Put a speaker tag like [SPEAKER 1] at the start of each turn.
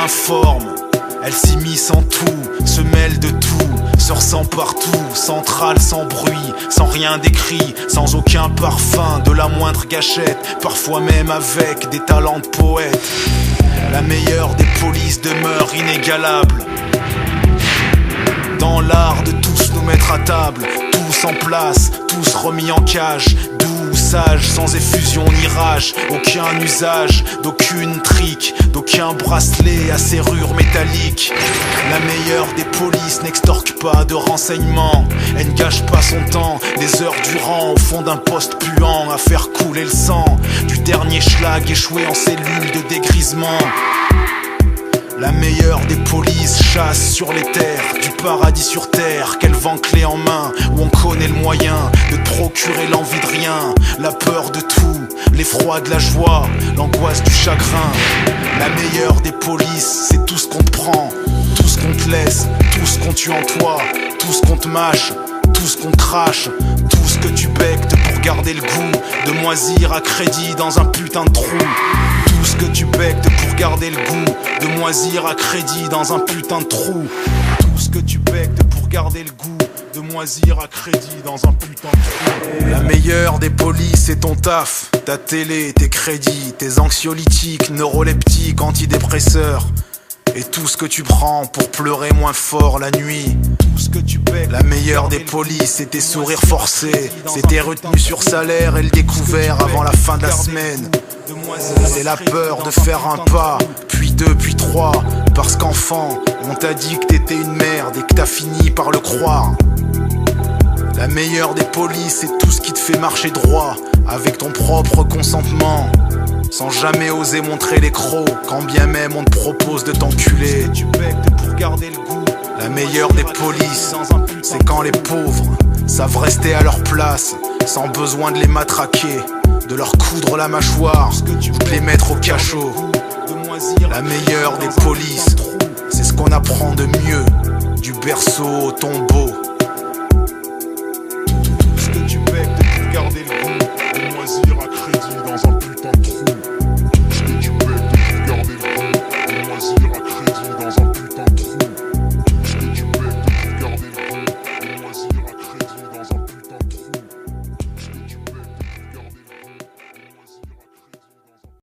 [SPEAKER 1] informe. Elle s'immisce en tout, se mêle de tout, se ressent partout, centrale sans bruit, sans rien d'écrit, sans aucun parfum, de la moindre gâchette, parfois même avec des talents de poète. La meilleure des polices demeure inégalable, dans l'art de tous nous mettre à table, tous en place, tous remis en cage, doux, sage, sans effusion ni rage, aucun usage, d'aucune trique, d'aucun bracelet à serrure métallique. La meilleure des polices n'extorque pas de renseignements, elle ne gâche pas son temps, des heures durant au fond d'un poste puant à faire couler le sang du dernier schlag échoué en cellule de dégrisement. La meilleure des polices chasse sur les terres, du paradis sur terre, qu'elle vend clé en main, où on connaît le moyen de te procurer l'envie de rien, la peur de tout, l'effroi de la joie, l'angoisse du chagrin. La meilleure des polices, c'est tout ce qu'on te prend, tout ce qu'on te laisse, tout ce qu'on tue en toi, tout ce qu'on te mâche, tout ce qu'on crache, tout ce que tu bectes pour garder le goût de moisir à crédit dans un putain de trou. Tout ce que tu bectes pour garder le goût de moisir à crédit dans un putain de trou. Tout ce que tu bectes pour garder le goût de moisir à crédit dans un putain de trou. La meilleure des polices, c'est ton taf, ta télé, tes crédits, tes anxiolytiques, neuroleptiques, antidépresseurs. Et tout ce que tu prends pour pleurer moins fort la nuit. Tout ce que tu paies. La meilleure des polices, c'est tes sourires forcés, c'est tes retenues sur salaire et le découvert avant la fin de la semaine. C'est la peur de faire un pas, puis deux, puis trois, parce qu'enfant, on t'a dit que t'étais une merde et que t'as fini par le croire. La meilleure des polices, c'est tout ce qui te fait marcher droit, avec ton propre consentement, sans jamais oser montrer les crocs, quand bien même on te propose de t'enculer. La meilleure des polices, c'est quand les pauvres savent rester à leur place, sans besoin de les matraquer, de leur coudre la mâchoire, de les mettre au cachot. La meilleure des polices, c'est ce qu'on apprend de mieux, du berceau au tombeau. Tout ce que tu bectes pour garder le goût de moisir à crédit dans un putain de trou.